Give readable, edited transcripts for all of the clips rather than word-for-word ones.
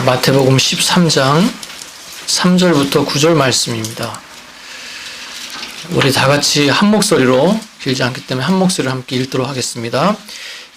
마태복음 13장 3절부터 9절 말씀입니다. 우리 다 같이 한 목소리로, 길지 않기 때문에 한 목소리로 함께 읽도록 하겠습니다.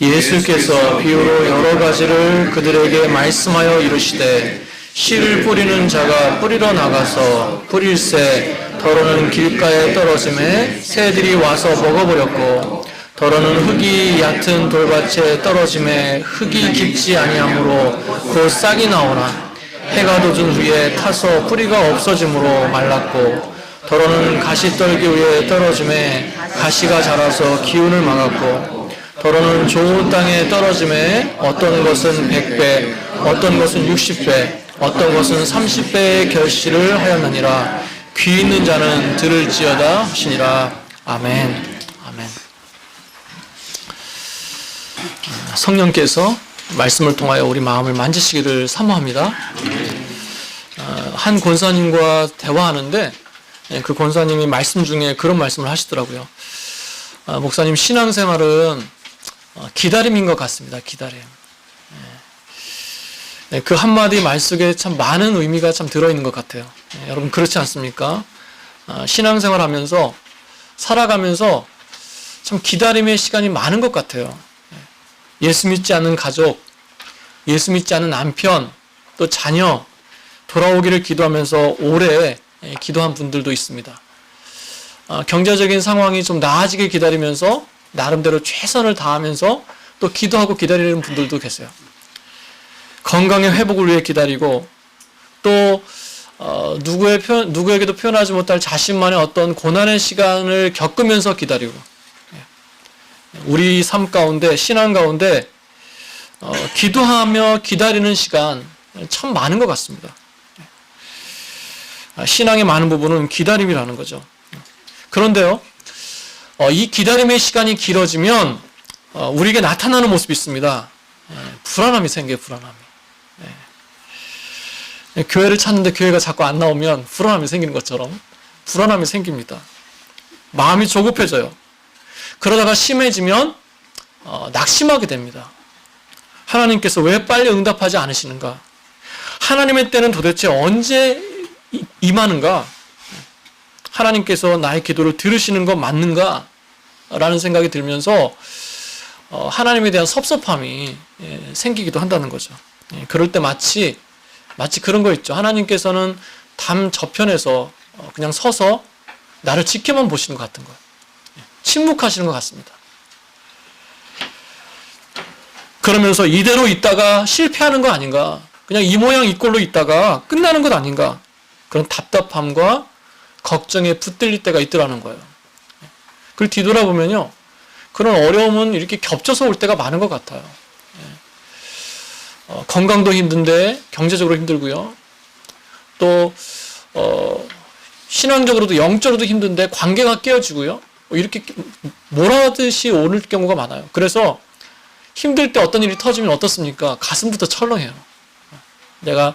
예수께서 비유로 여러 가지를 그들에게 말씀하여 이르시되, 씨를 뿌리는 자가 뿌리러 나가서 뿌릴새 더러는 길가에 떨어짐에 새들이 와서 먹어버렸고, 더러는 흙이 얕은 돌밭에 떨어짐에 흙이 깊지 아니하므로 곧 싹이 나오나, 해가 돋은 후에 타서 뿌리가 없어짐으로 말랐고, 더러는 가시떨기 위에 떨어짐에 가시가 자라서 기운을 막았고, 더러는 좋은 땅에 떨어짐에 어떤 것은 100배, 어떤 것은 60배, 어떤 것은 30배의 결실을 하였느니라. 귀 있는 자는 들을지어다 하시니라. 아멘. 아멘. 성령께서 말씀을 통하여 우리 마음을 만지시기를 사모합니다. 한 권사님과 대화하는데 그 권사님이 말씀 중에 그런 말씀을 하시더라고요. 목사님, 신앙생활은 기다림인 것 같습니다. 기다림. 그 한마디 말 속에 참 많은 의미가 참 들어있는 것 같아요. 여러분 그렇지 않습니까? 신앙생활 하면서 살아가면서 참 기다림의 시간이 많은 것 같아요. 예수 믿지 않는 가족, 예수 믿지 않는 남편, 또 자녀 돌아오기를 기도하면서 오래 기도한 분들도 있습니다. 경제적인 상황이 좀 나아지길 기다리면서 나름대로 최선을 다하면서 또 기도하고 기다리는 분들도 계세요. 건강의 회복을 위해 기다리고, 또 누구에게도 표현하지 못할 자신만의 어떤 고난의 시간을 겪으면서 기다리고, 우리 삶 가운데, 신앙 가운데 기도하며 기다리는 시간 참 많은 것 같습니다. 신앙의 많은 부분은 기다림이라는 거죠. 그런데요, 이 기다림의 시간이 길어지면 우리에게 나타나는 모습이 있습니다. 불안함이 생겨요. 불안함이. 교회를 찾는데 교회가 자꾸 안 나오면 불안함이 생기는 것처럼 불안함이 생깁니다. 마음이 조급해져요. 그러다가 심해지면 낙심하게 됩니다. 하나님께서 왜 빨리 응답하지 않으시는가? 하나님의 때는 도대체 언제 임하는가? 하나님께서 나의 기도를 들으시는 거 맞는가? 라는 생각이 들면서 하나님에 대한 섭섭함이 생기기도 한다는 거죠. 그럴 때 마치 그런 거 있죠. 하나님께서는 담 저편에서 그냥 서서 나를 지켜만 보시는 것 같은 거예요. 침묵하시는 것 같습니다. 그러면서 이대로 있다가 실패하는 거 아닌가? 그냥 이 모양 이 꼴로 있다가 끝나는 것 아닌가? 그런 답답함과 걱정에 붙들릴 때가 있더라는 거예요. 그걸 뒤돌아보면요, 그런 어려움은 이렇게 겹쳐서 올 때가 많은 것 같아요. 건강도 힘든데 경제적으로 힘들고요. 또 신앙적으로도 영적으로도 힘든데 관계가 깨어지고요. 이렇게 몰아듯이 오는 경우가 많아요. 그래서 힘들 때 어떤 일이 터지면 어떻습니까? 가슴부터 철렁해요. 내가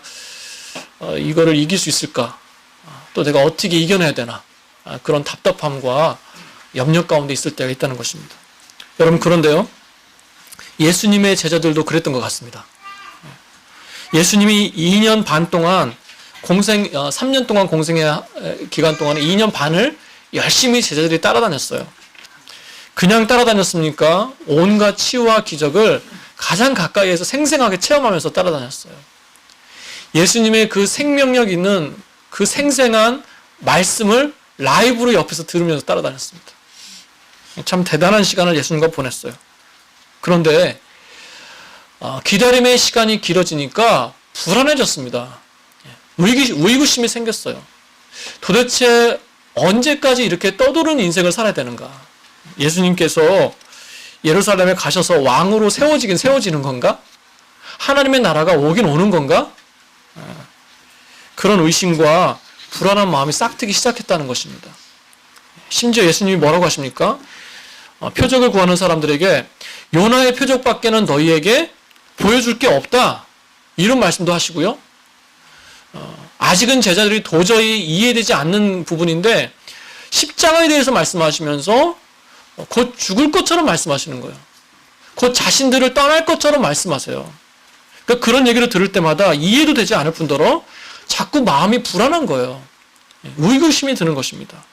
이거를 이길 수 있을까? 또 내가 어떻게 이겨내야 되나? 그런 답답함과 염려 가운데 있을 때가 있다는 것입니다. 여러분, 그런데요, 예수님의 제자들도 그랬던 것 같습니다. 예수님이 2년 반 동안 3년 동안 공생의 기간 동안에 2년 반을 열심히 제자들이 따라다녔어요. 그냥 따라다녔습니까? 온갖 치유와 기적을 가장 가까이에서 생생하게 체험하면서 따라다녔어요. 예수님의 그 생명력 있는 그 생생한 말씀을 라이브로 옆에서 들으면서 따라다녔습니다. 참 대단한 시간을 예수님과 보냈어요. 그런데 기다림의 시간이 길어지니까 불안해졌습니다. 의구심이 생겼어요. 도대체 언제까지 이렇게 떠도는 인생을 살아야 되는가? 예수님께서 예루살렘에 가셔서 왕으로 세워지긴 세워지는 건가? 하나님의 나라가 오긴 오는 건가? 그런 의심과 불안한 마음이 싹트기 시작했다는 것입니다. 심지어 예수님이 뭐라고 하십니까? 표적을 구하는 사람들에게 요나의 표적밖에는 너희에게 보여줄 게 없다, 이런 말씀도 하시고요. 아직은 제자들이 도저히 이해되지 않는 부분인데 십자가에 대해서 말씀하시면서 곧 죽을 것처럼 말씀하시는 거예요. 곧 자신들을 떠날 것처럼 말씀하세요. 그러니까 그런 얘기를 들을 때마다 이해도 되지 않을 뿐더러 자꾸 마음이 불안한 거예요. 의구심이 드는 것입니다.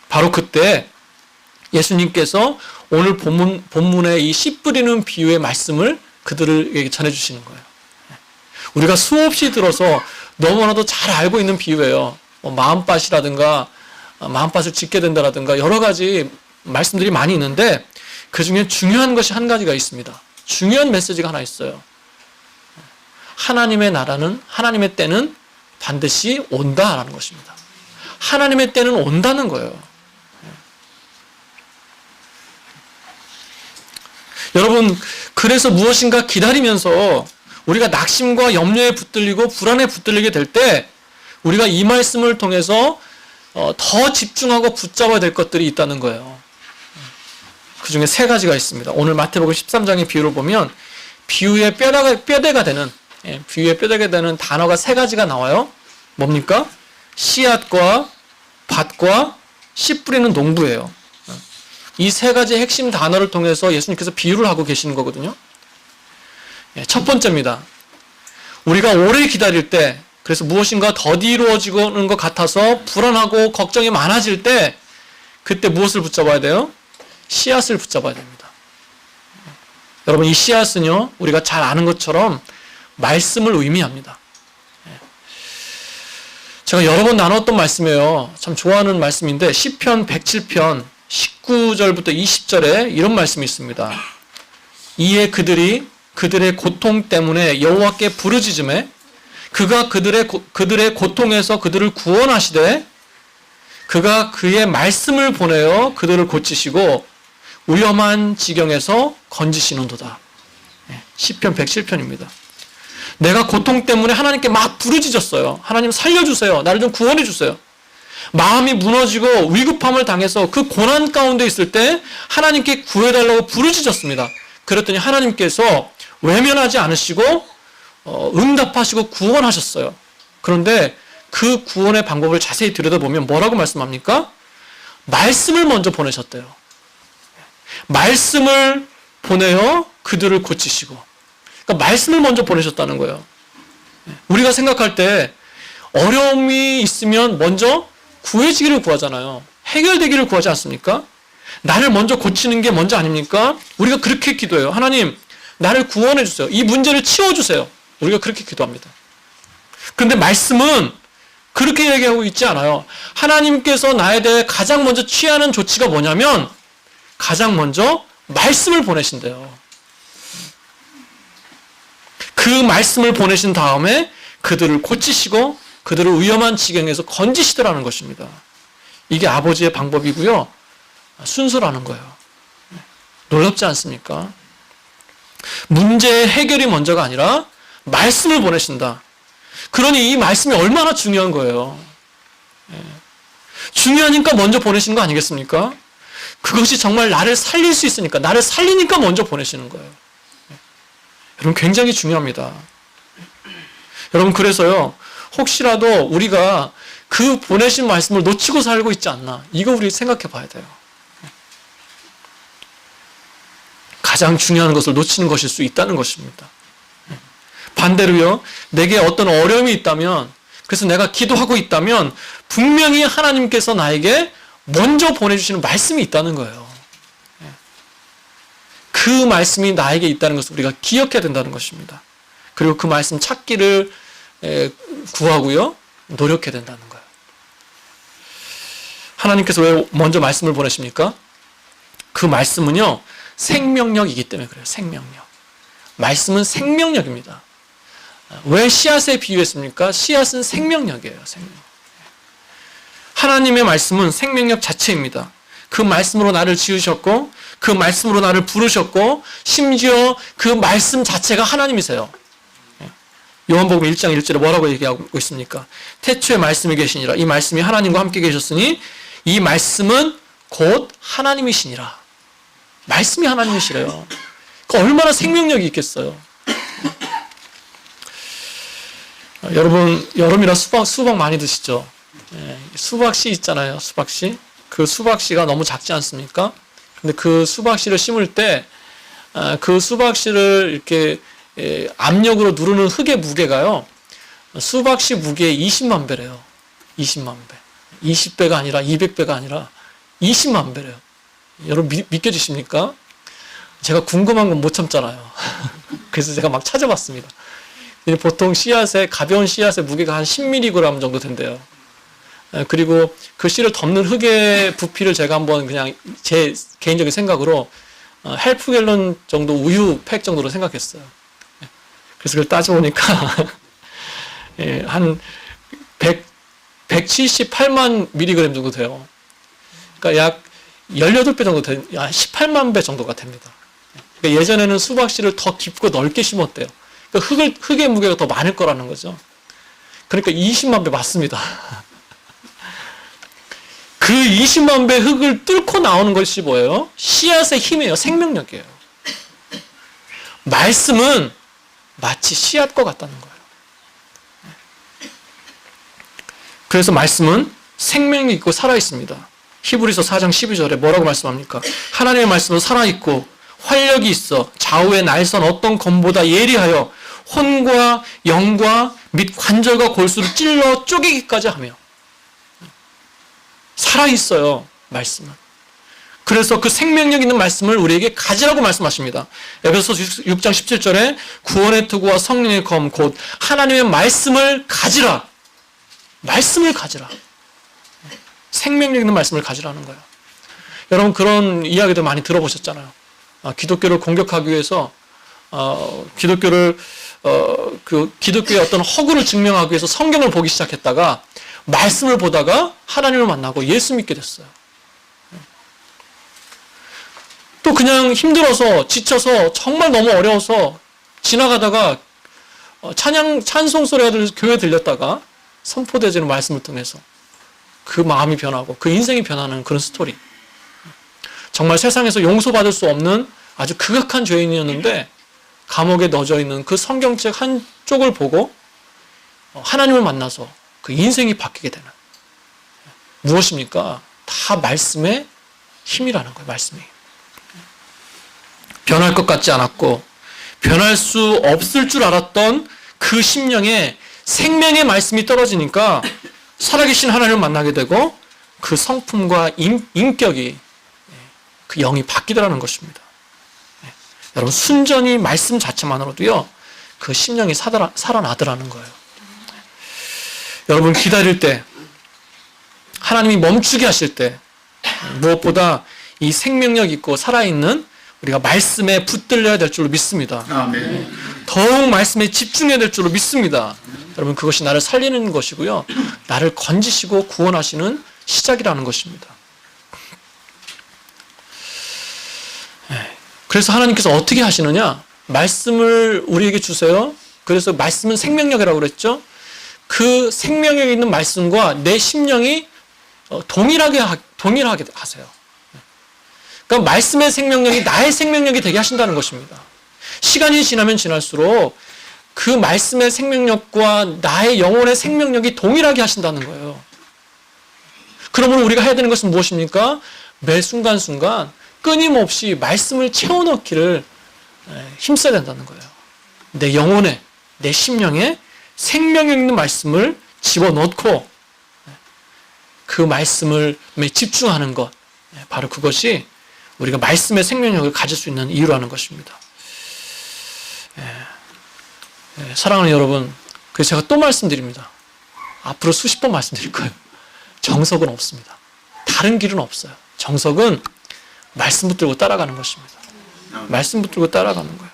바로 그때 예수님께서 오늘 본문의 이 씨 뿌리는 비유의 말씀을 그들에게 전해주시는 거예요. 우리가 수없이 들어서 너무나도 잘 알고 있는 비유예요. 마음밭이라든가 마음밭을 짓게 된다라든가 여러 가지 말씀들이 많이 있는데 그 중에 중요한 것이 한 가지가 있습니다. 중요한 메시지가 하나 있어요. 하나님의 나라는, 하나님의 때는 반드시 온다라는 것입니다. 하나님의 때는 온다는 거예요. 여러분, 그래서 무엇인가 기다리면서 우리가 낙심과 염려에 붙들리고 불안에 붙들리게 될 때 우리가 이 말씀을 통해서 더 집중하고 붙잡아야 될 것들이 있다는 거예요. 그 중에 세 가지가 있습니다. 오늘 마태복음 13장의 비유를 보면 비유의 뼈대가 되는 단어가 세 가지가 나와요. 뭡니까? 씨앗과 밭과 씨 뿌리는 농부예요. 이 세 가지의 핵심 단어를 통해서 예수님께서 비유를 하고 계시는 거거든요. 첫 번째입니다. 우리가 오래 기다릴 때, 그래서 무엇인가 더디 이루어지는 것 같아서 불안하고 걱정이 많아질 때, 그때 무엇을 붙잡아야 돼요? 씨앗을 붙잡아야 됩니다. 여러분, 이 씨앗은요, 우리가 잘 아는 것처럼 말씀을 의미합니다. 제가 여러 번 나눴던 말씀이에요. 참 좋아하는 말씀인데 시편 107편 19절부터 20절에 이런 말씀이 있습니다. 이에 그들의 고통 때문에 여호와께 부르짖음에 그가 그들의 고통에서 그들을 구원하시되 그가 그의 말씀을 보내어 그들을 고치시고 위험한 지경에서 건지시는도다. 시편 107편입니다. 내가 고통 때문에 하나님께 막 부르짖었어요. 하나님 살려주세요. 나를 좀 구원해주세요. 마음이 무너지고 위급함을 당해서 그 고난 가운데 있을 때 하나님께 구해달라고 부르짖었습니다. 그랬더니 하나님께서 외면하지 않으시고 응답하시고 구원하셨어요. 그런데 그 구원의 방법을 자세히 들여다보면 뭐라고 말씀합니까? 말씀을 먼저 보내셨대요. 말씀을 보내어 그들을 고치시고, 그러니까 말씀을 먼저 보내셨다는 거예요. 우리가 생각할 때 어려움이 있으면 먼저 구해지기를 구하잖아요. 해결되기를 구하지 않습니까? 나를 먼저 고치는 게 먼저 아닙니까? 우리가 그렇게 기도해요. 하나님, 나를 구원해 주세요. 이 문제를 치워주세요. 우리가 그렇게 기도합니다. 그런데 말씀은 그렇게 얘기하고 있지 않아요. 하나님께서 나에 대해 가장 먼저 취하는 조치가 뭐냐면 가장 먼저 말씀을 보내신대요. 그 말씀을 보내신 다음에 그들을 고치시고 그들을 위험한 지경에서 건지시더라는 것입니다. 이게 아버지의 방법이고요. 순서라는 거예요. 놀랍지 않습니까? 문제의 해결이 먼저가 아니라 말씀을 보내신다. 그러니 이 말씀이 얼마나 중요한 거예요. 중요하니까 먼저 보내신 거 아니겠습니까? 그것이 정말 나를 살릴 수 있으니까, 나를 살리니까 먼저 보내시는 거예요. 여러분, 굉장히 중요합니다. 여러분, 그래서요, 혹시라도 우리가 그 보내신 말씀을 놓치고 살고 있지 않나, 이거 우리 생각해 봐야 돼요. 가장 중요한 것을 놓치는 것일 수 있다는 것입니다. 반대로요, 내게 어떤 어려움이 있다면, 그래서 내가 기도하고 있다면 분명히 하나님께서 나에게 먼저 보내주시는 말씀이 있다는 거예요. 그 말씀이 나에게 있다는 것을 우리가 기억해야 된다는 것입니다. 그리고 그 말씀 찾기를 구하고요, 노력해야 된다는 거예요. 하나님께서 왜 먼저 말씀을 보내십니까? 그 말씀은요, 생명력이기 때문에 그래요. 생명력. 말씀은 생명력입니다. 왜 씨앗에 비유했습니까? 씨앗은 생명력이에요. 생명력. 하나님의 말씀은 생명력 자체입니다. 그 말씀으로 나를 지으셨고, 그 말씀으로 나를 부르셨고, 심지어 그 말씀 자체가 하나님이세요. 요한복음 1장 1절에 뭐라고 얘기하고 있습니까? 태초에 말씀이 계시니라. 이 말씀이 하나님과 함께 계셨으니 이 말씀은 곧 하나님이시니라. 말씀이 하나님이시래요. 얼마나 생명력이 있겠어요. 여러분, 여름이라 수박 많이 드시죠? 수박씨 있잖아요. 수박씨. 그 수박씨가 너무 작지 않습니까? 근데 그 수박씨를 심을 때 그 수박씨를 이렇게 압력으로 누르는 흙의 무게가요, 수박씨 무게의 20만 배래요. 20만 배. 20배가 아니라 200배가 아니라 20만 배래요. 여러분 믿겨지십니까? 제가 궁금한 건 못 참잖아요. 그래서 제가 막 찾아봤습니다. 보통 씨앗의, 가벼운 씨앗의 무게가 한 10mg 정도 된대요. 그리고 그 씨를 덮는 흙의 부피를 제가 한번 그냥 제 개인적인 생각으로 헬프 갤런 정도 우유 팩 정도로 생각했어요. 그래서 그걸 따져보니까 한 178만 mg 정도 돼요. 그러니까 약 18배 정도 된, 18만 배 정도가 됩니다. 그러니까 예전에는 수박씨를 더 깊고 넓게 심었대요. 그러니까 흙의 무게가 더 많을 거라는 거죠. 그러니까 20만 배 맞습니다. 그 20만 배 흙을 뚫고 나오는 것이 뭐예요? 씨앗의 힘이에요. 생명력이에요. 말씀은 마치 씨앗과 같다는 거예요. 그래서 말씀은 생명력 있고 살아있습니다. 히브리서 4장 12절에 뭐라고 말씀합니까? 하나님의 말씀은 살아있고 활력이 있어 좌우의 날선 어떤 검보다 예리하여 혼과 영과 및 관절과 골수를 찔러 쪼개기까지 하며, 살아있어요, 말씀은. 그래서 그 생명력 있는 말씀을 우리에게 가지라고 말씀하십니다. 에베소서 6장 17절에 구원의 투구와 성령의 검 곧 하나님의 말씀을 가지라. 말씀을 가지라. 생명력 있는 말씀을 가지라는 거예요. 여러분 그런 이야기도 많이 들어보셨잖아요. 기독교를 공격하기 위해서 기독교의 어떤 허구를 증명하기 위해서 성경을 보기 시작했다가 말씀을 보다가 하나님을 만나고 예수 믿게 됐어요. 또 그냥 힘들어서 지쳐서 정말 너무 어려워서 지나가다가 찬송 소리가 교회에 들렸다가 선포되지는 말씀을 통해서 그 마음이 변하고 그 인생이 변하는 그런 스토리. 정말 세상에서 용서받을 수 없는 아주 극악한 죄인이었는데 감옥에 넣어져 있는 그 성경책 한쪽을 보고 하나님을 만나서 그 인생이 바뀌게 되는, 무엇입니까? 다 말씀의 힘이라는 거예요. 말씀이 변할 것 같지 않았고 변할 수 없을 줄 알았던 그 심령에 생명의 말씀이 떨어지니까 살아계신 하나님을 만나게 되고 그 성품과 인격이, 그 영이 바뀌더라는 것입니다. 여러분 순전히 말씀 자체만으로도요 그 심령이 살아나더라는 거예요. 여러분 기다릴 때, 하나님이 멈추게 하실 때 무엇보다 이 생명력 있고 살아있는 우리가 말씀에 붙들려야 될 줄로 믿습니다. 아멘. 더욱 말씀에 집중해야 될 줄로 믿습니다. 여러분 그것이 나를 살리는 것이고요, 나를 건지시고 구원하시는 시작이라는 것입니다. 그래서 하나님께서 어떻게 하시느냐? 말씀을 우리에게 주세요. 그래서 말씀은 생명력이라고 그랬죠. 그 생명력 있는 말씀과 내 심령이 동일하게 하세요. 그러니까 말씀의 생명력이 나의 생명력이 되게 하신다는 것입니다. 시간이 지나면 지날수록 그 말씀의 생명력과 나의 영혼의 생명력이 동일하게 하신다는 거예요. 그러면 우리가 해야 되는 것은 무엇입니까? 매 순간순간 끊임없이 말씀을 채워넣기를 힘써야 된다는 거예요. 내 영혼에, 내 심령에 생명력 있는 말씀을 집어넣고 그 말씀을 집중하는 것, 바로 그것이 우리가 말씀의 생명력을 가질 수 있는 이유라는 것입니다. 사랑하는 여러분, 그래서 제가 또 말씀드립니다. 앞으로 수십 번 말씀드릴 거예요. 정석은 없습니다. 다른 길은 없어요. 정석은 말씀 붙들고 따라가는 것입니다. 말씀 붙들고 따라가는 거예요.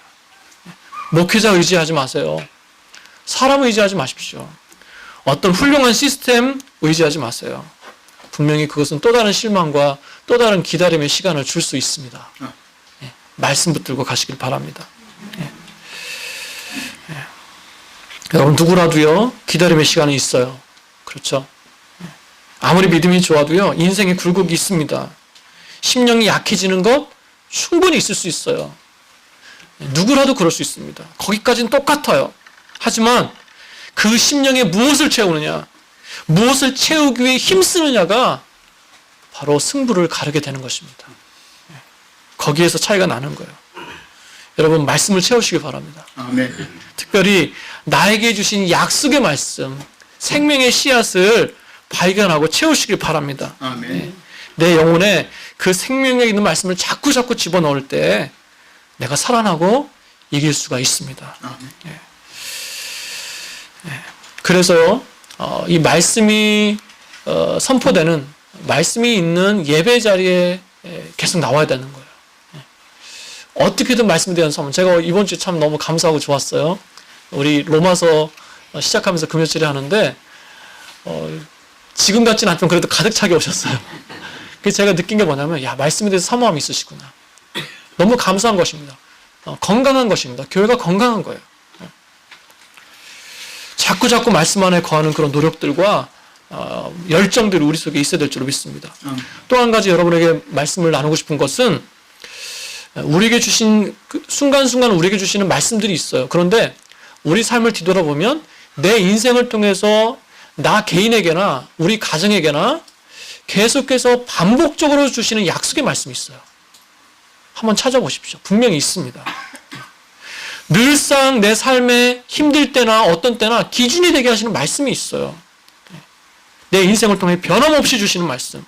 목회자 의지하지 마세요. 사람 의지하지 마십시오. 어떤 훌륭한 시스템 의지하지 마세요. 분명히 그것은 또 다른 실망과 또 다른 기다림의 시간을 줄 수 있습니다. 말씀 붙들고 가시길 바랍니다. 여러분 누구라도요 기다림의 시간이 있어요. 그렇죠? 아무리 믿음이 좋아도요 인생의 굴곡이 있습니다. 심령이 약해지는 것 충분히 있을 수 있어요. 누구라도 그럴 수 있습니다. 거기까지는 똑같아요. 하지만 그 심령에 무엇을 채우느냐, 무엇을 채우기 위해 힘쓰느냐가 바로 승부를 가르게 되는 것입니다. 거기에서 차이가 나는 거예요. 여러분 말씀을 채우시기 바랍니다. 아멘. 특별히 나에게 주신 약속의 말씀, 생명의 씨앗을 발견하고 채우시길 바랍니다. 아멘. 내 영혼에 그 생명력 있는 말씀을 자꾸 집어넣을 때 내가 살아나고 이길 수가 있습니다. 아멘. 그래서 이 말씀이 선포되는 말씀이 있는 예배 자리에 계속 나와야 되는 거예요. 어떻게든 말씀에 대한 소문. 제가 이번 주에 참 너무 감사하고 좋았어요. 우리 로마서 시작하면서 금요일에 하는데 지금 같지는 않지만 그래도 가득 차게 오셨어요. 그래서 제가 느낀 게 뭐냐면 말씀에 대해서 사모함이 있으시구나. 너무 감사한 것입니다. 건강한 것입니다. 교회가 건강한 거예요. 자꾸 말씀 안에 거하는 그런 노력들과 열정들이 우리 속에 있어야 될 줄로 믿습니다. 또 한 가지 여러분에게 말씀을 나누고 싶은 것은 우리에게 주신 순간순간 우리에게 주시는 말씀들이 있어요. 그런데 우리 삶을 뒤돌아보면 내 인생을 통해서 나 개인에게나 우리 가정에게나 계속해서 반복적으로 주시는 약속의 말씀이 있어요. 한번 찾아보십시오. 분명히 있습니다. 늘상 내 삶에 힘들 때나 어떤 때나 기준이 되게 하시는 말씀이 있어요. 내 인생을 통해 변함없이 주시는 말씀.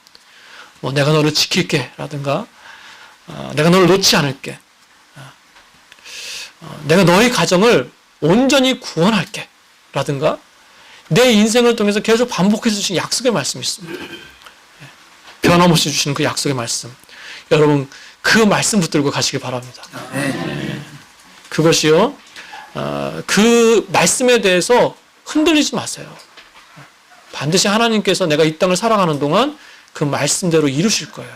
내가 너를 지킬게 라든가 내가 너를 놓지 않을게. 내가 너의 가정을 온전히 구원할게 라든가 내 인생을 통해서 계속 반복해서 주신 약속의 말씀이 있습니다. 변함없이 주시는 그 약속의 말씀. 여러분 그 말씀 붙들고 가시기 바랍니다. 그것이요. 그 말씀에 대해서 흔들리지 마세요. 반드시 하나님께서 내가 이 땅을 살아가는 동안 그 말씀대로 이루실 거예요.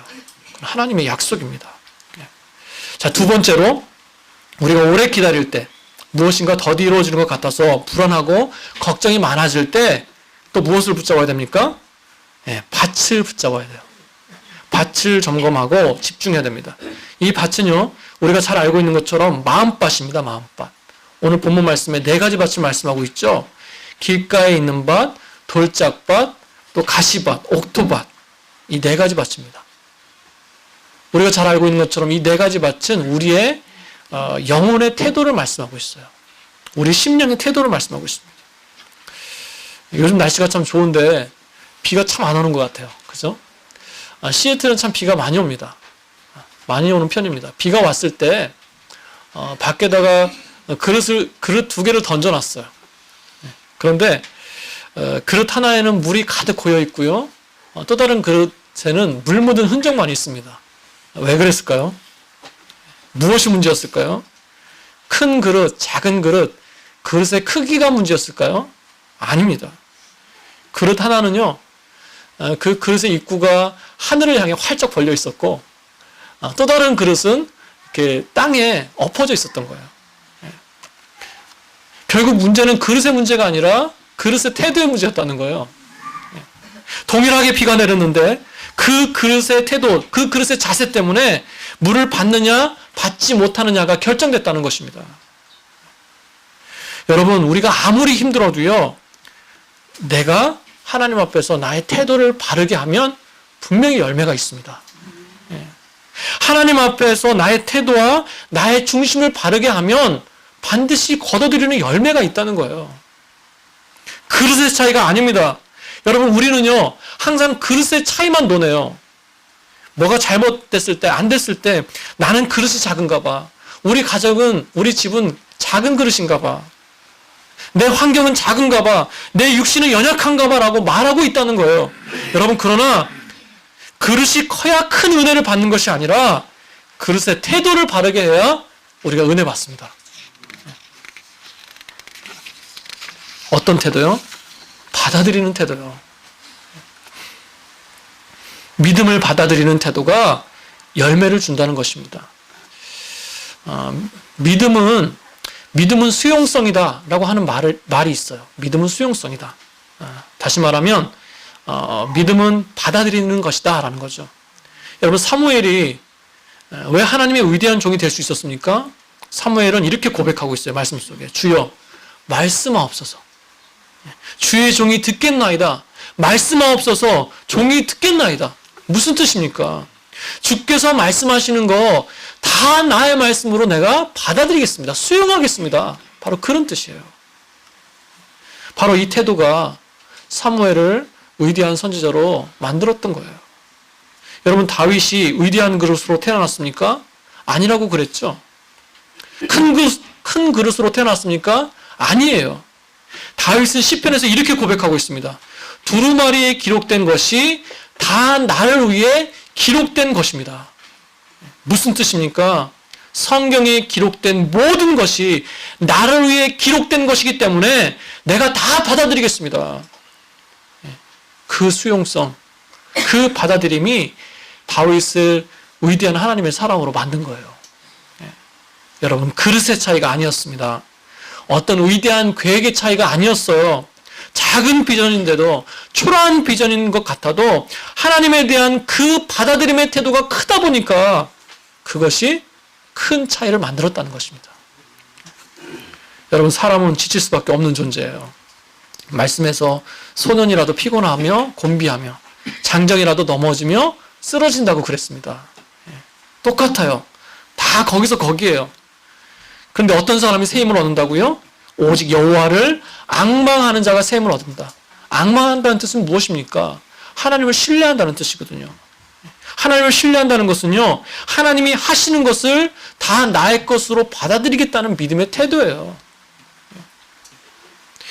하나님의 약속입니다. 자, 두 번째로 우리가 오래 기다릴 때 무엇인가 더디 이루어지는 것 같아서 불안하고 걱정이 많아질 때 또 무엇을 붙잡아야 됩니까? 밭을 붙잡아야 돼요. 밭을 점검하고 집중해야 됩니다. 이 밭은요, 우리가 잘 알고 있는 것처럼 마음밭입니다. 마음밭. 오늘 본문 말씀에 네 가지 밭을 말씀하고 있죠. 길가에 있는 밭, 돌짝밭, 또 가시밭, 옥토밭. 이 네 가지 밭입니다. 우리가 잘 알고 있는 것처럼 이 네 가지 밭은 우리의 영혼의 태도를 말씀하고 있어요. 우리 심령의 태도를 말씀하고 있습니다. 요즘 날씨가 참 좋은데 비가 참 안 오는 것 같아요. 그죠? 시애틀은 참 비가 많이 옵니다. 많이 오는 편입니다. 비가 왔을 때 밖에다가 그릇 두 개를 던져놨어요. 그런데 그릇 하나에는 물이 가득 고여 있고요. 또 다른 그릇에는 물 묻은 흔적만 있습니다. 왜 그랬을까요? 무엇이 문제였을까요? 큰 그릇, 작은 그릇, 그릇의 크기가 문제였을까요? 아닙니다. 그릇 하나는요, 그 그릇의 입구가 하늘을 향해 활짝 벌려 있었고, 또 다른 그릇은 이렇게 땅에 엎어져 있었던 거예요. 결국 문제는 그릇의 문제가 아니라 그릇의 태도의 문제였다는 거예요. 동일하게 비가 내렸는데 그 그릇의 태도, 그 그릇의 자세 때문에 물을 받느냐, 받지 못하느냐가 결정됐다는 것입니다. 여러분, 우리가 아무리 힘들어도요, 내가 하나님 앞에서 나의 태도를 바르게 하면 분명히 열매가 있습니다. 하나님 앞에서 나의 태도와 나의 중심을 바르게 하면 반드시 거둬들이는 열매가 있다는 거예요. 그릇의 차이가 아닙니다. 여러분, 우리는요, 항상 그릇의 차이만 논해요. 뭐가 잘못됐을 때, 안 됐을 때, 나는 그릇이 작은가 봐. 우리 가족은, 우리 집은 작은 그릇인가 봐. 내 환경은 작은가 봐. 내 육신은 연약한가 봐. 라고 말하고 있다는 거예요. 여러분, 그러나, 그릇이 커야 큰 은혜를 받는 것이 아니라, 그릇의 태도를 바르게 해야 우리가 은혜 받습니다. 어떤 태도요? 받아들이는 태도요. 믿음을 받아들이는 태도가 열매를 준다는 것입니다. 믿음은 수용성이다 라고 하는 말이 있어요. 믿음은 수용성이다. 다시 말하면 믿음은 받아들이는 것이다 라는 거죠. 여러분, 사무엘이 왜 하나님의 위대한 종이 될 수 있었습니까? 사무엘은 이렇게 고백하고 있어요. 말씀 속에. 주여, 말씀하옵소서. 주의 종이 듣겠나이다. 말씀하옵소서. 종이 듣겠나이다. 무슨 뜻입니까? 주께서 말씀하시는 거 다 나의 말씀으로 내가 받아들이겠습니다. 수용하겠습니다. 바로 그런 뜻이에요. 바로 이 태도가 사무엘을 위대한 선지자로 만들었던 거예요. 여러분, 다윗이 위대한 그릇으로 태어났습니까? 아니라고 그랬죠. 큰 그릇으로 태어났습니까? 아니에요. 다윗은 시편에서 이렇게 고백하고 있습니다. 두루마리에 기록된 것이 다 나를 위해 기록된 것입니다. 무슨 뜻입니까? 성경에 기록된 모든 것이 나를 위해 기록된 것이기 때문에 내가 다 받아들이겠습니다. 그 수용성, 그 받아들임이 다윗을 위대한 하나님의 사랑으로 만든 거예요. 여러분, 그릇의 차이가 아니었습니다. 어떤 위대한 계획의 차이가 아니었어요. 작은 비전인데도, 초라한 비전인 것 같아도 하나님에 대한 그 받아들임의 태도가 크다 보니까 그것이 큰 차이를 만들었다는 것입니다. 여러분, 사람은 지칠 수밖에 없는 존재예요. 말씀에서 소년이라도 피곤하며 곤비하며 장정이라도 넘어지며 쓰러진다고 그랬습니다. 똑같아요. 다 거기서 거기에요. 그런데 어떤 사람이 새 힘을 얻는다고요? 오직 여호와를 앙망하는 자가 새 힘을 얻는다. 앙망한다는 뜻은 무엇입니까? 하나님을 신뢰한다는 뜻이거든요. 하나님을 신뢰한다는 것은요, 하나님이 하시는 것을 다 나의 것으로 받아들이겠다는 믿음의 태도예요.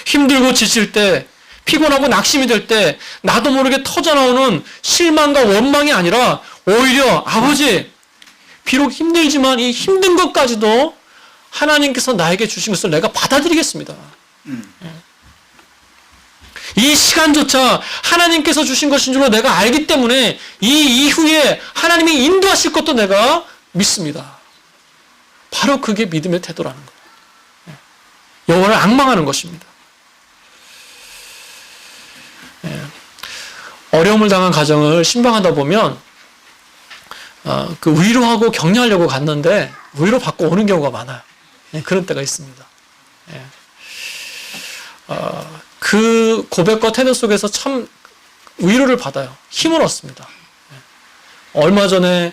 힘들고 지칠 때, 피곤하고 낙심이 될 때 나도 모르게 터져나오는 실망과 원망이 아니라 오히려 아버지, 비록 힘들지만 이 힘든 것까지도 하나님께서 나에게 주신 것을 내가 받아들이겠습니다. 이 시간조차 하나님께서 주신 것인 줄로 내가 알기 때문에 이 이후에 하나님이 인도하실 것도 내가 믿습니다. 바로 그게 믿음의 태도라는 거예요. 여호와를 앙망하는 것입니다. 어려움을 당한 가정을 신방하다 보면 그 위로하고 격려하려고 갔는데 위로받고 오는 경우가 많아요. 그런 때가 있습니다. 그 고백과 태도 속에서 참 위로를 받아요. 힘을 얻습니다. 얼마 전에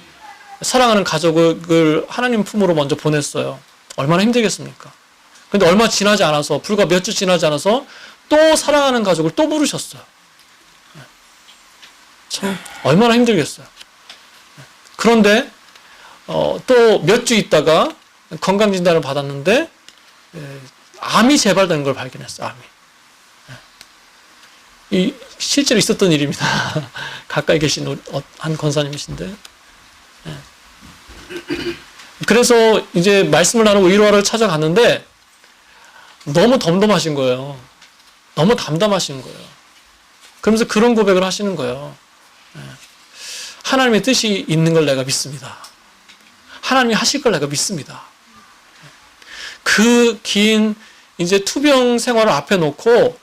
사랑하는 가족을 하나님 품으로 먼저 보냈어요. 얼마나 힘들겠습니까? 근데 얼마 지나지 않아서, 불과 몇 주 지나지 않아서 또 사랑하는 가족을 또 부르셨어요. 참 얼마나 힘들겠어요. 그런데 또 몇 주 있다가 건강진단을 받았는데 암이 재발된 걸 발견했어요. 암이. 이 실제로 있었던 일입니다. 가까이 계신 한 권사님이신데. 그래서 이제 말씀을 나누고 위로하러 찾아갔는데 너무 덤덤하신 거예요. 너무 담담하신 거예요. 그러면서 그런 고백을 하시는 거예요. 하나님의 뜻이 있는 걸 내가 믿습니다. 하나님이 하실 걸 내가 믿습니다. 그 긴 이제 투병 생활을 앞에 놓고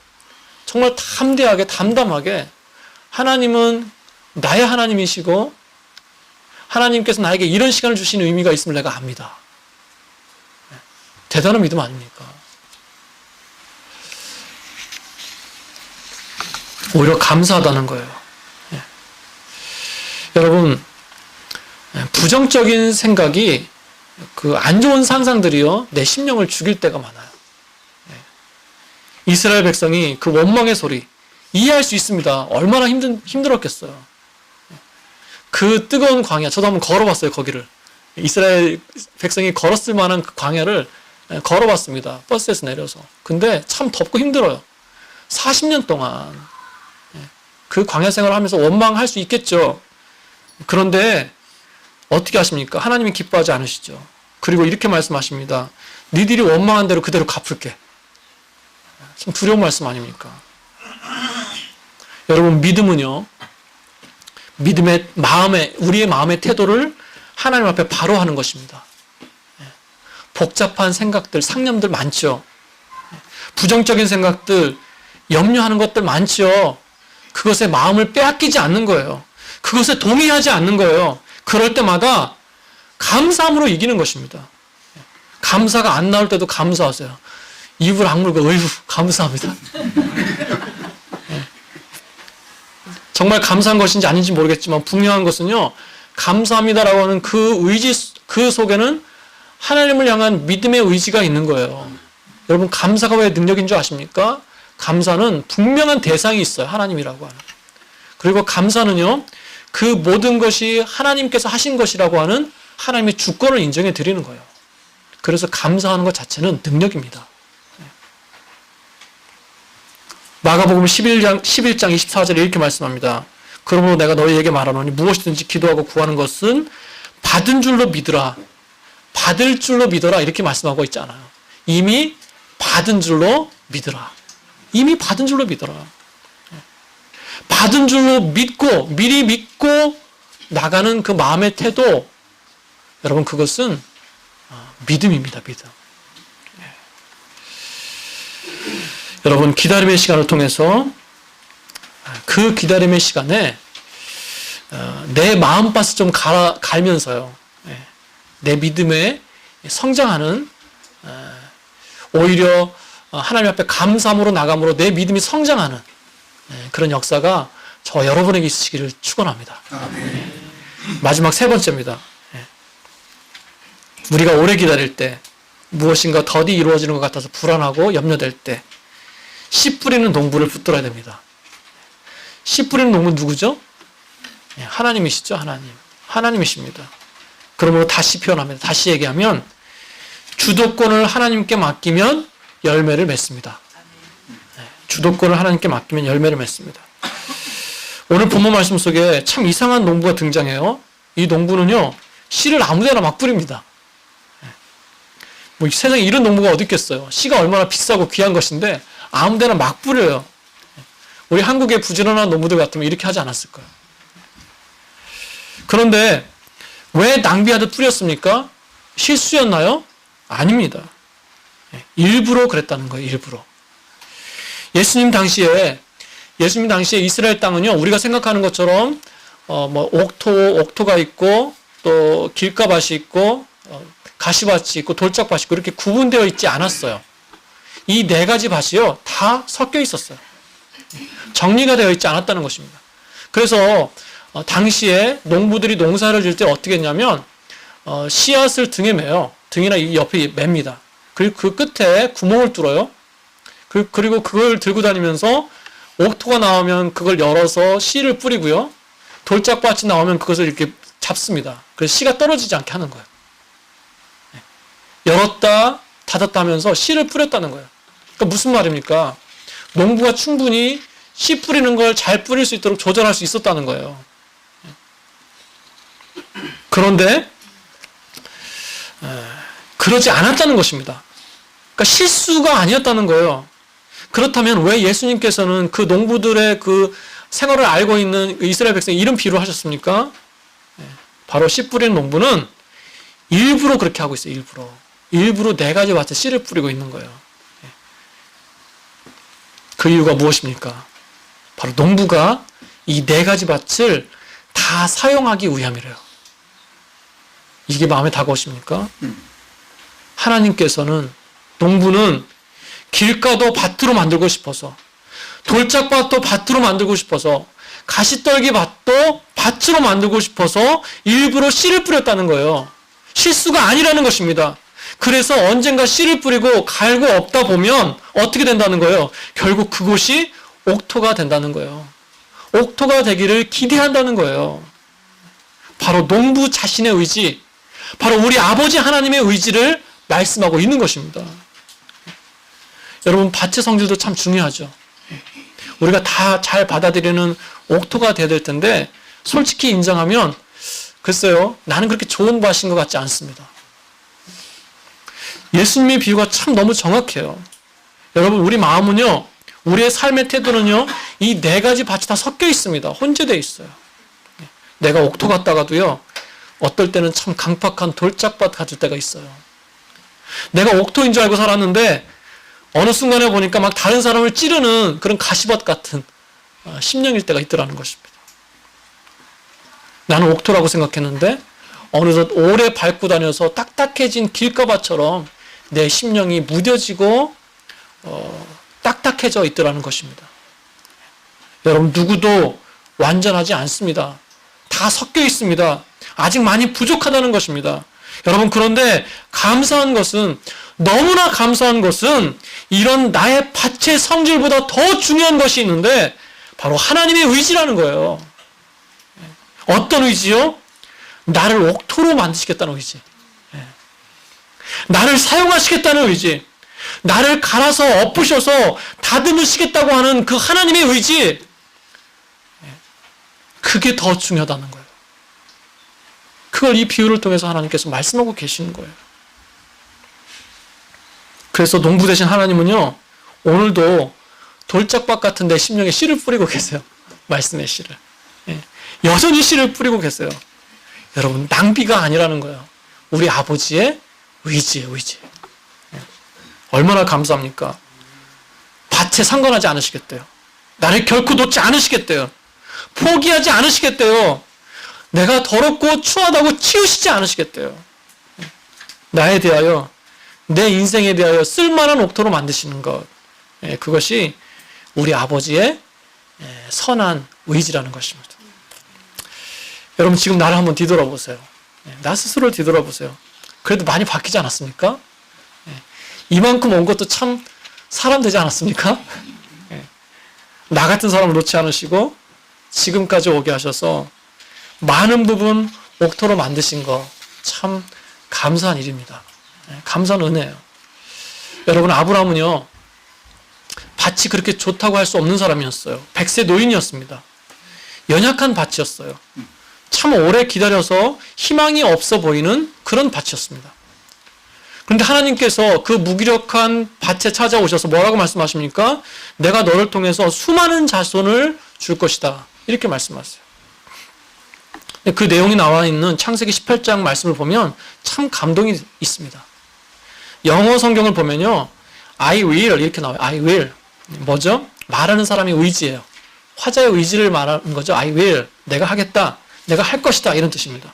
정말 담대하게, 담담하게 하나님은 나의 하나님이시고 하나님께서 나에게 이런 시간을 주시는 의미가 있음을 내가 압니다. 대단한 믿음 아닙니까? 오히려 감사하다는 거예요. 여러분, 부정적인 생각이 그 안 좋은 상상들이요, 내 심령을 죽일 때가 많아요. 이스라엘 백성이 그 원망의 소리 이해할 수 있습니다. 얼마나 힘들었겠어요. 그 뜨거운 광야, 저도 한번 걸어봤어요. 거기를 이스라엘 백성이 걸었을 만한 그 광야를 걸어봤습니다. 버스에서 내려서. 근데 참 덥고 힘들어요. 40년 동안 그 광야 생활을 하면서 원망할 수 있겠죠. 그런데 어떻게 하십니까? 하나님이 기뻐하지 않으시죠. 그리고 이렇게 말씀하십니다. 니들이 원망한 대로 그대로 갚을게. 참 두려운 말씀 아닙니까? 여러분, 믿음은요, 믿음의 마음의, 우리의 마음의 태도를 하나님 앞에 바로 하는 것입니다. 복잡한 생각들, 상념들 많죠. 부정적인 생각들, 염려하는 것들 많죠. 그것에 마음을 빼앗기지 않는 거예요. 그것에 동의하지 않는 거예요. 그럴 때마다 감사함으로 이기는 것입니다. 감사가 안 나올 때도 감사하세요. 입을 악물고 어휴 감사합니다. 정말 감사한 것인지 아닌지 모르겠지만 분명한 것은요, 감사합니다라고 하는 그 의지, 그 속에는 하나님을 향한 믿음의 의지가 있는 거예요. 여러분, 감사가 왜 능력인 줄 아십니까? 감사는 분명한 대상이 있어요. 하나님이라고 하는. 그리고 감사는요, 그 모든 것이 하나님께서 하신 것이라고 하는 하나님의 주권을 인정해 드리는 거예요. 그래서 감사하는 것 자체는 능력입니다. 마가복음 11장 24절에 이렇게 말씀합니다. 그러므로 내가 너희에게 말하노니 무엇이든지 기도하고 구하는 것은 받은 줄로 믿으라. 받을 줄로 믿어라. 이렇게 말씀하고 있잖아요. 이미 받은 줄로 믿으라. 이미 받은 줄로 믿어라. 받은 줄로 믿고 미리 믿고 나가는 그 마음의 태도, 여러분, 그것은 믿음입니다. 믿음. 여러분, 기다림의 시간을 통해서 그 기다림의 시간에 내 마음밭을 좀 갈면서요, 내 믿음에 성장하는, 오히려 하나님 앞에 감사함으로 나감으로 내 믿음이 성장하는 그런 역사가 저 여러분에게 있으시기를 축원합니다. 마지막 세 번째입니다. 우리가 오래 기다릴 때, 무엇인가 더디 이루어지는 것 같아서 불안하고 염려될 때 씨 뿌리는 농부를 붙들어야 됩니다. 씨 뿌리는 농부는 누구죠? 하나님이시죠. 하나님이십니다. 그러므로 다시 표현합니다. 다시 얘기하면 주도권을 하나님께 맡기면 열매를 맺습니다. 주도권을 하나님께 맡기면 열매를 맺습니다. 오늘 본문 말씀 속에 참 이상한 농부가 등장해요. 이 농부는요, 씨를 아무데나 막 뿌립니다. 뭐 세상에 이런 농부가 어디 있겠어요. 씨가 얼마나 비싸고 귀한 것인데 아무데나 막 뿌려요. 우리 한국의 부지런한 농부들 같으면 이렇게 하지 않았을 거예요. 그런데 왜 낭비하듯 뿌렸습니까? 실수였나요? 아닙니다. 일부러 그랬다는 거예요. 일부러. 예수님 당시에 이스라엘 땅은요, 우리가 생각하는 것처럼 뭐 옥토가 있고 또 길가밭이 있고 가시밭이 있고 돌짝밭이 있고 이렇게 구분되어 있지 않았어요. 이 네 가지 밭이요, 다 섞여 있었어요. 정리가 되어 있지 않았다는 것입니다. 그래서 당시에 농부들이 농사를 지을 때 어떻게 했냐면 씨앗을 등에 매요. 등이나 이 옆에 맵니다. 그리고 그 끝에 구멍을 뚫어요. 그리고 그걸 들고 다니면서 옥토가 나오면 그걸 열어서 씨를 뿌리고요. 돌짝밭이 나오면 그것을 이렇게 잡습니다. 그래서 씨가 떨어지지 않게 하는 거예요. 열었다 닫았다 하면서 씨를 뿌렸다는 거예요. 그러니까 무슨 말입니까? 농부가 충분히 씨 뿌리는 걸 잘 뿌릴 수 있도록 조절할 수 있었다는 거예요. 그런데 그러지 않았다는 것입니다. 그러니까 실수가 아니었다는 거예요. 그렇다면 왜 예수님께서는 그 농부들의 그 생활을 알고 있는 이스라엘 백성에 이런 비유를 하셨습니까? 바로 씨 뿌리는 농부는 일부러 그렇게 하고 있어요. 일부러 네 가지 밭에 씨를 뿌리고 있는 거예요. 그 이유가 무엇입니까? 바로 농부가 이 네 가지 밭을 다 사용하기 위함이래요. 이게 마음에 다가오십니까? 하나님께서는, 농부는 길가도 밭으로 만들고 싶어서, 돌짝밭도 밭으로 만들고 싶어서, 가시떨기 밭도 밭으로 만들고 싶어서 일부러 씨를 뿌렸다는 거예요. 실수가 아니라는 것입니다. 그래서 언젠가 씨를 뿌리고 갈고 없다 보면 어떻게 된다는 거예요? 결국 그곳이 옥토가 된다는 거예요. 옥토가 되기를 기대한다는 거예요. 바로 농부 자신의 의지, 바로 우리 아버지 하나님의 의지를 말씀하고 있는 것입니다. 여러분, 밭의 성질도 참 중요하죠. 우리가 다 잘 받아들이는 옥토가 되어야 될 텐데, 솔직히 인정하면 글쎄요, 나는 그렇게 좋은 밭인 것 같지 않습니다. 예수님의 비유가 참 너무 정확해요. 여러분, 우리 마음은요, 우리의 삶의 태도는요, 이 네 가지 밭이 다 섞여 있습니다. 혼재되어 있어요. 내가 옥토 같다가도요, 어떨 때는 참 강팍한 돌짝밭 같을 때가 있어요. 내가 옥토인 줄 알고 살았는데 어느 순간에 보니까 막 다른 사람을 찌르는 그런 가시밭 같은 심령일 때가 있더라는 것입니다. 나는 옥토라고 생각했는데 어느덧 오래 밟고 다녀서 딱딱해진 길가밭처럼 내 심령이 무뎌지고 딱딱해져 있더라는 것입니다. 여러분, 누구도 완전하지 않습니다. 다 섞여 있습니다. 아직 많이 부족하다는 것입니다. 여러분, 그런데 감사한 것은, 너무나 감사한 것은 이런 나의 밭의 성질보다 더 중요한 것이 있는데 바로 하나님의 의지라는 거예요. 어떤 의지요? 나를 옥토로 만드시겠다는 의지. 나를 사용하시겠다는 의지. 나를 갈아서 엎으셔서 다듬으시겠다고 하는 그 하나님의 의지. 그게 더 중요하다는 거예요. 그걸 이 비유를 통해서 하나님께서 말씀하고 계시는 거예요. 그래서 농부 되신 하나님은요, 오늘도 돌짝밭 같은 내 심령에 씨를 뿌리고 계세요. 말씀의 씨를. 여전히 씨를 뿌리고 계세요. 여러분, 낭비가 아니라는 거예요. 우리 아버지의 의지예요, 의지. 얼마나 감사합니까? 밭에 상관하지 않으시겠대요. 나를 결코 놓지 않으시겠대요. 포기하지 않으시겠대요. 내가 더럽고 추하다고 치우시지 않으시겠대요. 나에 대하여, 내 인생에 대하여 쓸만한 옥토로 만드시는 것. 그것이 우리 아버지의 선한 의지라는 것입니다. 여러분, 지금 나를 한번 뒤돌아보세요. 나 스스로를 뒤돌아보세요. 그래도 많이 바뀌지 않았습니까? 이만큼 온 것도 참 사람 되지 않았습니까? 나 같은 사람을 놓지 않으시고 지금까지 오게 하셔서 많은 부분 옥토로 만드신 거 참 감사한 일입니다. 감사한 은혜예요. 여러분, 아브라함은요, 밭이 그렇게 좋다고 할 수 없는 사람이었어요. 100세 노인이었습니다. 연약한 밭이었어요. 참 오래 기다려서 희망이 없어 보이는 그런 밭이었습니다. 그런데 하나님께서 그 무기력한 밭에 찾아오셔서 뭐라고 말씀하십니까? 내가 너를 통해서 수많은 자손을 줄 것이다. 이렇게 말씀하세요. 그 내용이 나와 있는 창세기 18장 말씀을 보면 참 감동이 있습니다. 영어 성경을 보면요, I will 이렇게 나와요. I will. 뭐죠? 말하는 사람의 의지예요. 화자의 의지를 말하는 거죠. I will. 내가 하겠다. 내가 할 것이다. 이런 뜻입니다.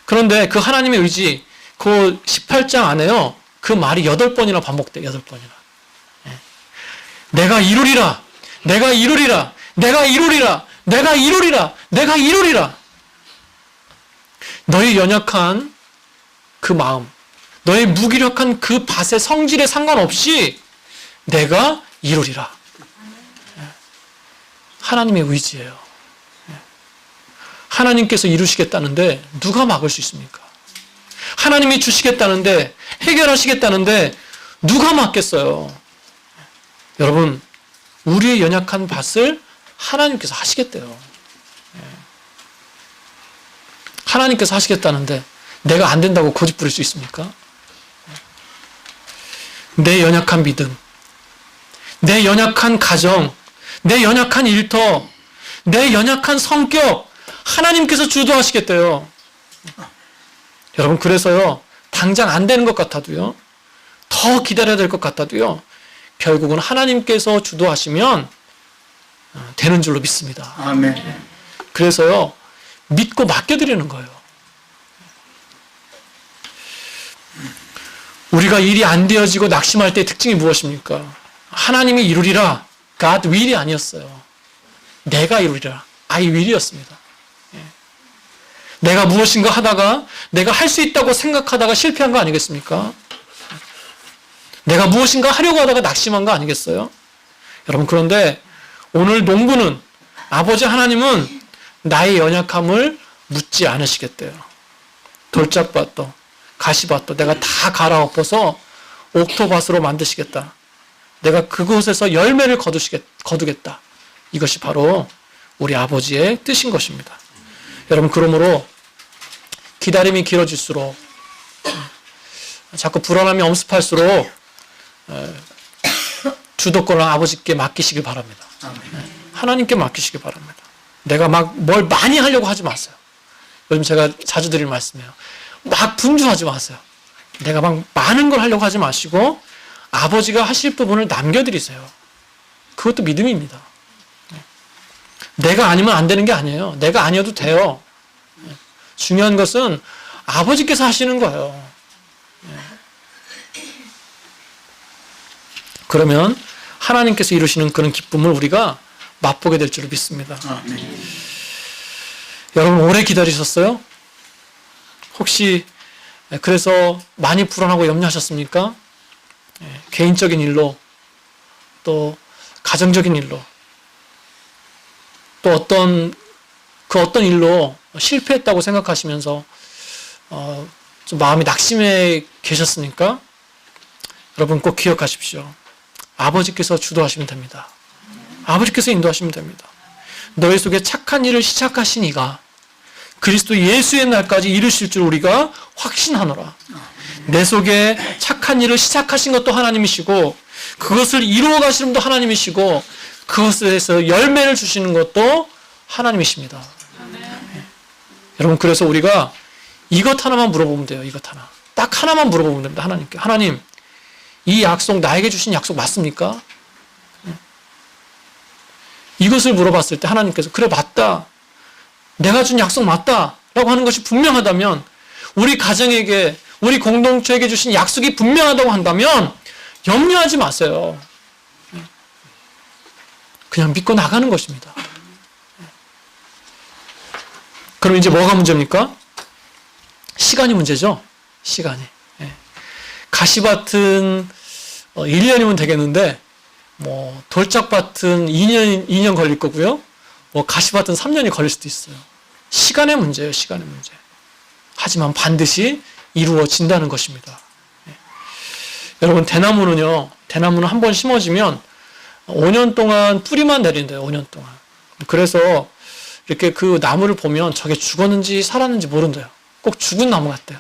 그런데 그 하나님의 의지, 그 18장 안에요, 그 말이 8번이나 반복돼요. 8번이나. 내가 이루리라. 내가 이루리라. 내가 이루리라. 내가 이루리라. 내가 이루리라. 너의 연약한 그 마음, 너의 무기력한 그 밭의 성질에 상관없이 내가 이루리라. 하나님의 의지예요. 하나님께서 이루시겠다는데 누가 막을 수 있습니까? 하나님이 주시겠다는데, 해결하시겠다는데 누가 막겠어요? 여러분, 우리의 연약한 밭을 하나님께서 하시겠대요. 하나님께서 하시겠다는데 내가 안 된다고 고집 부릴 수 있습니까? 내 연약한 믿음, 내 연약한 가정, 내 연약한 일터, 내 연약한 성격, 하나님께서 주도하시겠대요. 여러분, 그래서요, 당장 안 되는 것 같아도요, 더 기다려야 될 것 같아도요, 결국은 하나님께서 주도하시면 되는 줄로 믿습니다. 아멘. 그래서요, 믿고 맡겨드리는 거예요. 우리가 일이 안 되어지고 낙심할 때의 특징이 무엇입니까? 하나님이 이루리라. God will이 아니었어요. 내가 이루리라. I will이었습니다. 내가 무엇인가 하다가 내가 할 수 있다고 생각하다가 실패한 거 아니겠습니까? 내가 무엇인가 하려고 하다가 낙심한 거 아니겠어요? 여러분, 그런데 오늘 농부는, 아버지 하나님은 나의 연약함을 묻지 않으시겠대요. 돌짝밭도 가시밭도 내가 다 갈아엎어서 옥토밭으로 만드시겠다. 내가 그곳에서 열매를 거두겠다. 이것이 바로 우리 아버지의 뜻인 것입니다. 여러분, 그러므로 기다림이 길어질수록, 자꾸 불안함이 엄습할수록 주도권을 아버지께 맡기시길 바랍니다. 하나님께 맡기시길 바랍니다. 내가 막 뭘 많이 하려고 하지 마세요. 요즘 제가 자주 드릴 말씀이에요. 막 분주하지 마세요. 내가 막 많은 걸 하려고 하지 마시고 아버지가 하실 부분을 남겨드리세요. 그것도 믿음입니다. 내가 아니면 안 되는 게 아니에요. 내가 아니어도 돼요. 중요한 것은 아버지께서 하시는 거예요. 그러면 하나님께서 이루시는 그런 기쁨을 우리가 맛보게 될 줄 믿습니다. 여러분 오래 기다리셨어요? 혹시 그래서 많이 불안하고 염려하셨습니까? 개인적인 일로, 또 가정적인 일로, 또 어떤 일로 실패했다고 생각하시면서 좀 마음이 낙심해 계셨습니까? 여러분 꼭 기억하십시오. 아버지께서 주도하시면 됩니다. 아버지께서 인도하시면 됩니다. 너희 속에 착한 일을 시작하신 이가 그리스도 예수의 날까지 이루실 줄 우리가 확신하노라. 내 속에 착한 일을 시작하신 것도 하나님이시고 그것을 이루어 가시는 분도 하나님이시고 그것에서 열매를 주시는 것도 하나님이십니다. 여러분 그래서 우리가 이것 하나만 물어보면 돼요. 이것 하나. 딱 하나만 물어보면 됩니다. 하나님께. 하나님, 이 약속 나에게 주신 약속 맞습니까? 이것을 물어봤을 때 하나님께서 그래 맞다. 내가 준 약속 맞다. 라고 하는 것이 분명하다면 우리 가정에게 우리 공동체에게 주신 약속이 분명하다고 한다면 염려하지 마세요. 그냥 믿고 나가는 것입니다. 그럼 이제 뭐가 문제입니까? 시간이 문제죠. 시간이. 가시밭은 1년이면 되겠는데 돌짝밭은 2년 걸릴 거고요. 가시밭은 3년이 걸릴 수도 있어요. 시간의 문제예요. 시간의 문제. 하지만 반드시 이루어진다는 것입니다. 여러분 대나무는 한 번 심어지면 5년 동안 뿌리만 내린대요. 5년 동안. 그래서 이렇게 그 나무를 보면 저게 죽었는지 살았는지 모른대요. 꼭 죽은 나무 같대요.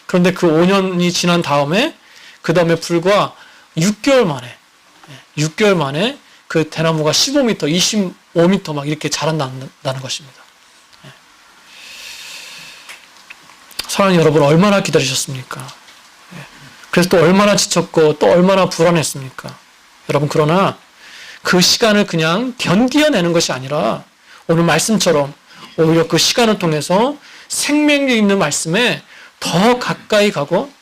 그런데 그 5년이 지난 다음에 그 다음에 불과 6개월 만에 그 대나무가 15m, 25m 막 이렇게 자란다는 것입니다. 사랑하는 여러분, 얼마나 기다리셨습니까? 그래서 또 얼마나 지쳤고 또 얼마나 불안했습니까? 여러분, 그러나 그 시간을 그냥 견디어내는 것이 아니라 오늘 말씀처럼 오히려 그 시간을 통해서 생명력 있는 말씀에 더 가까이 가고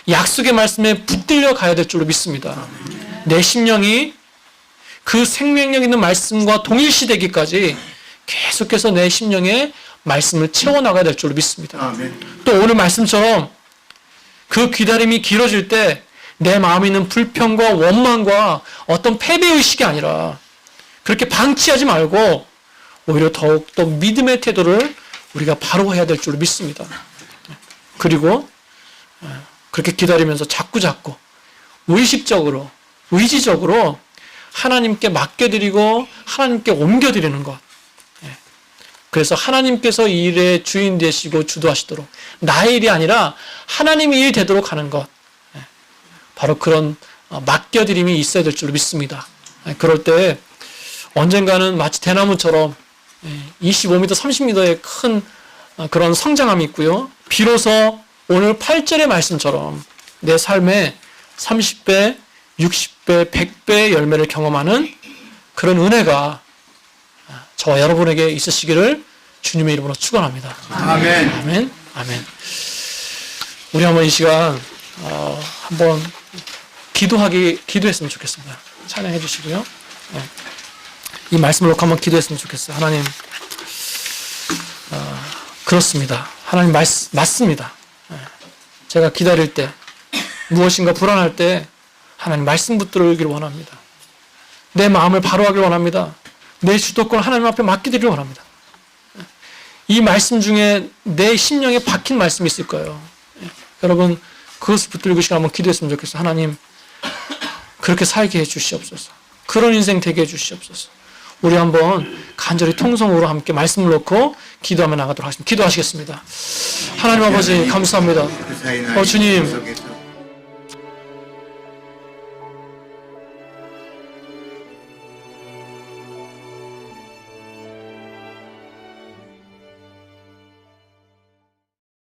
약속의 말씀에 붙들려 가야 될 줄로 믿습니다. 내 심령이 그 생명력 있는 말씀과 동일시되기까지 계속해서 내 심령에 말씀을 채워나가야 될 줄로 믿습니다. 또 오늘 말씀처럼 그 기다림이 길어질 때 내 마음에 있는 불평과 원망과 어떤 패배의식이 아니라 그렇게 방치하지 말고 오히려 더욱더 믿음의 태도를 우리가 바로 해야 될 줄로 믿습니다. 그리고 그렇게 기다리면서 자꾸 의지적으로 하나님께 맡겨드리고 하나님께 옮겨드리는 것. 그래서 하나님께서 이 일의 주인 되시고 주도하시도록 나의 일이 아니라 하나님의 일이 되도록 하는 것. 바로 그런 맡겨드림이 있어야 될 줄로 믿습니다. 그럴 때 언젠가는 마치 대나무처럼 25m, 30m의 큰 그런 성장함이 있고요. 비로소 오늘 8절의 말씀처럼 내 삶에 30배, 60배, 100배의 열매를 경험하는 그런 은혜가 저와 여러분에게 있으시기를 주님의 이름으로 축원합니다. 아멘. 아멘. 아멘. 우리 한번 이 시간 한번 기도했으면 좋겠습니다. 찬양해 주시고요. 이 말씀을 놓고 한번 기도했으면 좋겠어요. 하나님, 그렇습니다. 하나님 맞습니다. 제가 기다릴 때 무엇인가 불안할 때 하나님 말씀 붙들기를 원합니다. 내 마음을 바로 하길 원합니다. 내 주도권을 하나님 앞에 맡기기를 원합니다. 이 말씀 중에 내 심령에 박힌 말씀이 있을 거예요. 여러분 그것을 붙들고 이 시간 한번 기도했으면 좋겠어요. 하나님 그렇게 살게 해 주시옵소서. 그런 인생 되게 해 주시옵소서. 우리 한번 간절히 통성으로 함께 말씀을 놓고 기도하며 나가도록 하겠습니다. 기도하시겠습니다. 하나님 아버지 감사합니다. 주님